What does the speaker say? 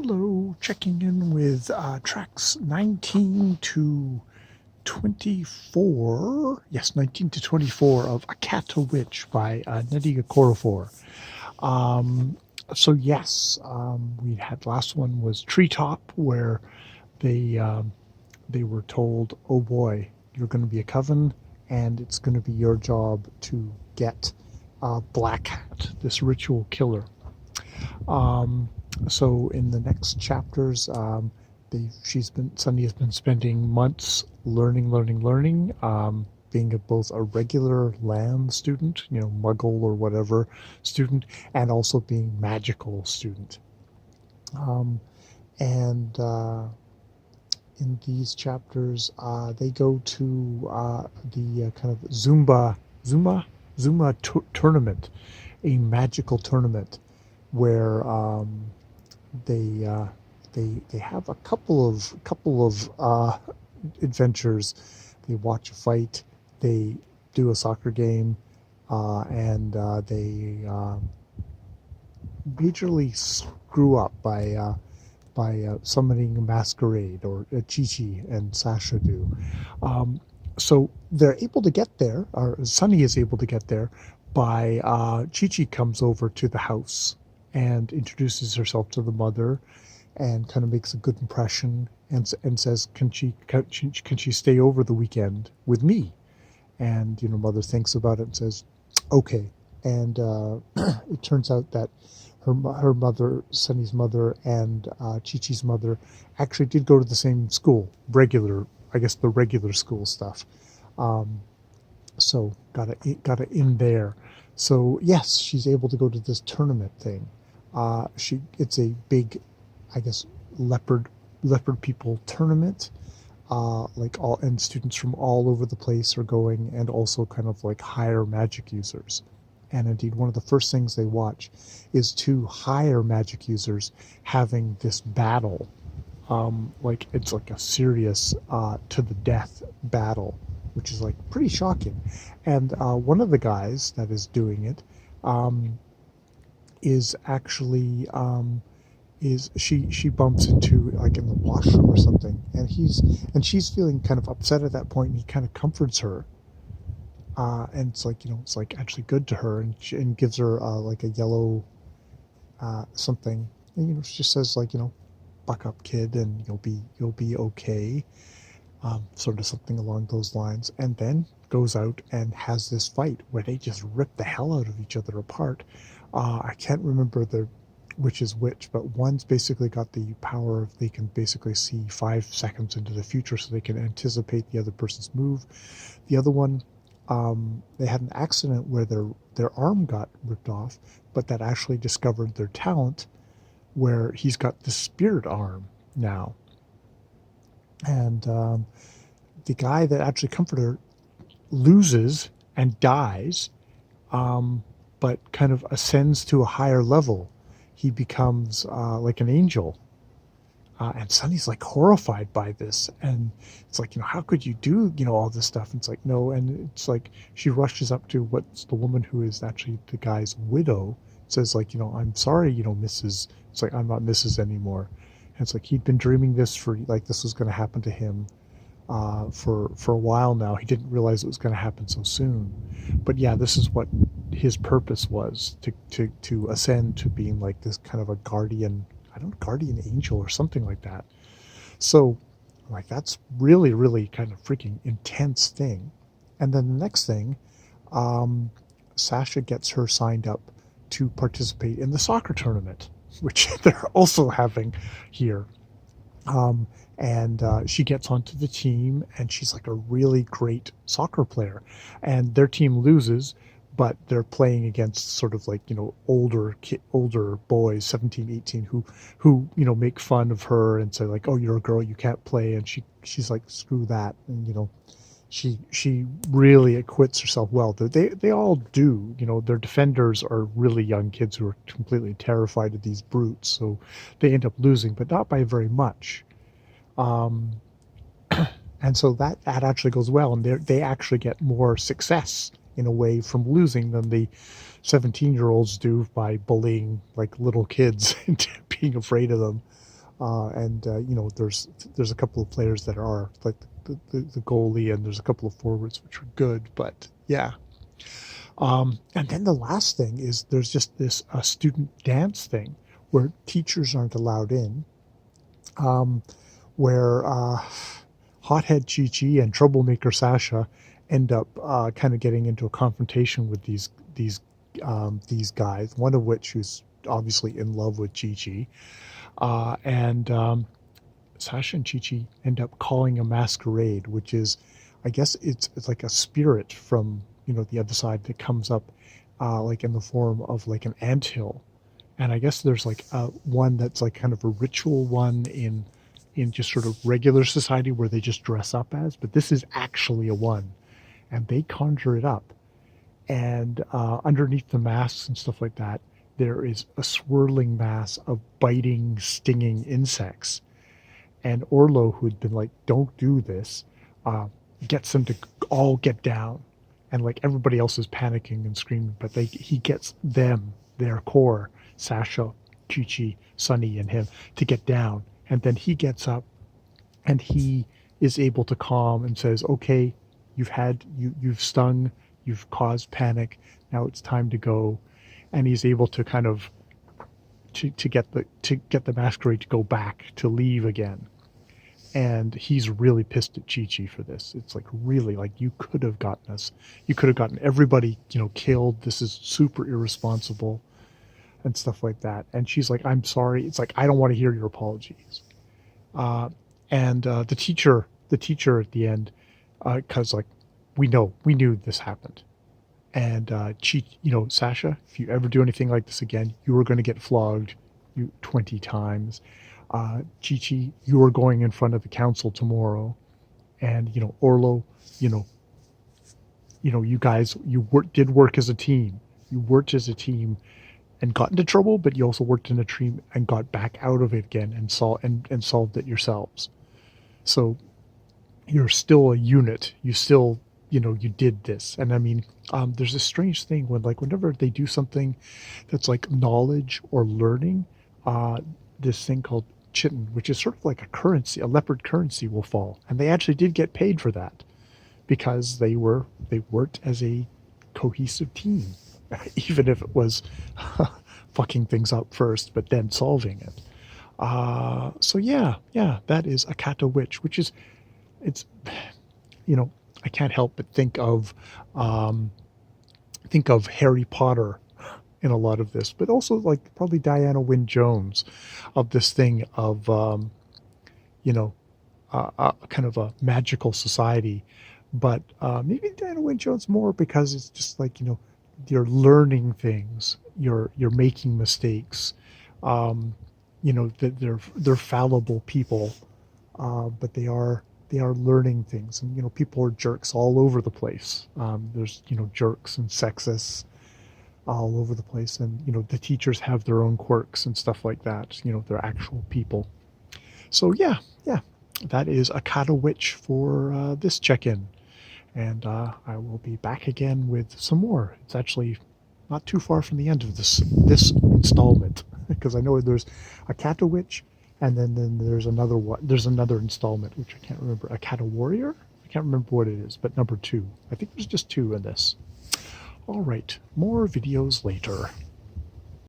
Hello, checking in with tracks 19 to 24. Yes, 19 to 24 of A Witch by Nadia Korafor. We had last one was Treetop, where they were told, oh boy, you're going to be a coven, and it's going to be your job to get Black Hat, this ritual killer. So in the next chapters, Sunny has been spending months learning, being both a regular lamb student, muggle or whatever student, and also being magical student. And in these chapters, they go to the kind of Zuma tournament, a magical tournament where they have a couple of adventures. They watch a fight, they do a soccer game, and they majorly screw up by summoning a Masquerade, or Wtch and Sasha do. So they're able to get there, or Sunny is able to get there, by Wtch comes over to the house and introduces herself to the mother and kind of makes a good impression and says, can she stay over the weekend with me? And mother thinks about it and says, okay. And it turns out that her mother, Sunny's mother, and Wtch's mother actually did go to the same school, the regular school stuff. So got it in there. So yes, she's able to go to this tournament thing. It's a big, leopard people tournament. And students from all over the place are going, and also kind of like higher magic users. And indeed, one of the first things they watch is two higher magic users having this battle. It's like a serious to the death battle, which is like pretty shocking. And one of the guys that is doing it is actually she bumps into, like, in the washroom or something, and she's feeling kind of upset at that point, and he kind of comforts her. And it's like, it's like actually good to her, and gives her like a yellow something, and she just says, like, buck up, kid, and you'll be okay, sort of something along those lines, and then goes out and has this fight where they just rip the hell out of each other apart. I can't remember which is which, but one's basically got the power of, they can basically see 5 seconds into the future, so they can anticipate the other person's move. The other one, they had an accident where their arm got ripped off, but that actually discovered their talent, where he's got the spirit arm now. And the guy that actually comforted her loses and dies, but kind of ascends to a higher level. He becomes like an angel. And Sunny's like horrified by this, and it's like, how could you do, all this stuff? And it's like, no. And it's like she rushes up to what's the woman who is actually the guy's widow, says, like, I'm sorry, Mrs. It's like, I'm not Mrs. anymore. And it's like, he'd been dreaming this this was going to happen to him for a while now. He didn't realize it was going to happen so soon. But yeah, this is what his purpose was, to ascend to being like this kind of a guardian angel or something like that. So, like, that's really, really kind of freaking intense thing. And then the next thing, Sasha gets her signed up to participate in the soccer tournament, which they're also having here. And she gets onto the team, and she's like a really great soccer player. And their team loses, but they're playing against sort of like, older boys, 17, 18, who make fun of her and say, like, oh, you're a girl, you can't play. And she's like, screw that. And, she really acquits herself well. They all do, their defenders are really young kids who are completely terrified of these brutes. So they end up losing, but not by very much. And so that actually goes well, and they actually get more success in a way from losing than the 17-year-olds do by bullying like little kids into being afraid of them. and you know, there's a couple of players that are like the goalie, and there's a couple of forwards which are good, but yeah. And then the last thing is there's just this student dance thing where teachers aren't allowed in, um, where hothead Chi-Chi and troublemaker Sasha end up kind of getting into a confrontation with these guys, one of which who's obviously in love with Chi-Chi. And Sasha and Chi-Chi end up calling a masquerade, which is, I guess it's like a spirit from, you know, the other side that comes up like in the form of like an anthill. And I guess there's like one that's like kind of a ritual one in just sort of regular society where they just dress up as, but this is actually a one, and they conjure it up. And underneath the masks and stuff like that, there is a swirling mass of biting, stinging insects. And Orlo, who had been like, "Don't do this," gets them to all get down, and like everybody else is panicking and screaming, but he gets them, their core, Sasha, Chi-Chi, Sunny, and him, to get down, and then he gets up, and he is able to calm and says, "Okay, you've stung, you've caused panic. Now it's time to go," and he's able to kind of to get the masquerade to go back, to leave again. And he's really pissed at Chi-Chi for this. It's like, really, like, you could have gotten everybody, you know, killed. This is super irresponsible and stuff like that. And she's like, "I'm sorry." It's like, "I don't want to hear your apologies." And the teacher at the end, because like, we knew this happened. And you know, "Sasha, if you ever do anything like this again, you are going to get flogged 20 times. Chi-Chi, you are going in front of the council tomorrow." And you know, Orlo, you know, you guys, did work as a team. You worked as a team and got into trouble, but you also worked in a team and got back out of it again and solved it yourselves. So you're still a unit. You still, you know, you did this. And I mean, there's a strange thing when, like, whenever they do something that's like knowledge or learning, this thing called chitin, which is sort of like a currency, a leopard currency, will fall. And they actually did get paid for that because they worked as a cohesive team, even if it was fucking things up first, but then solving it. So yeah, that is a Kata Witch, which is, it's, you know, I can't help but think of Harry Potter in a lot of this, but also like probably Diana Wynne Jones, of this thing of you know, kind of a magical society. But maybe Diana Wynne Jones more because it's just like, you know, you're learning things, you're making mistakes. You know, that they're fallible people, but they are learning things. And you know, people are jerks all over the place. There's, you know, jerks and sexists all over the place, and you know, the teachers have their own quirks and stuff like that. You know, they're actual people. So yeah, that is a Kata Witch for this check-in, and I will be back again with some more. It's actually not too far from the end of this installment, because I know there's a Kata Witch, and then there's another one. There's another installment which I can't remember. A Kata Warrior? I can't remember what it is, but number 2. I think there's just 2 in this. All right, more videos later.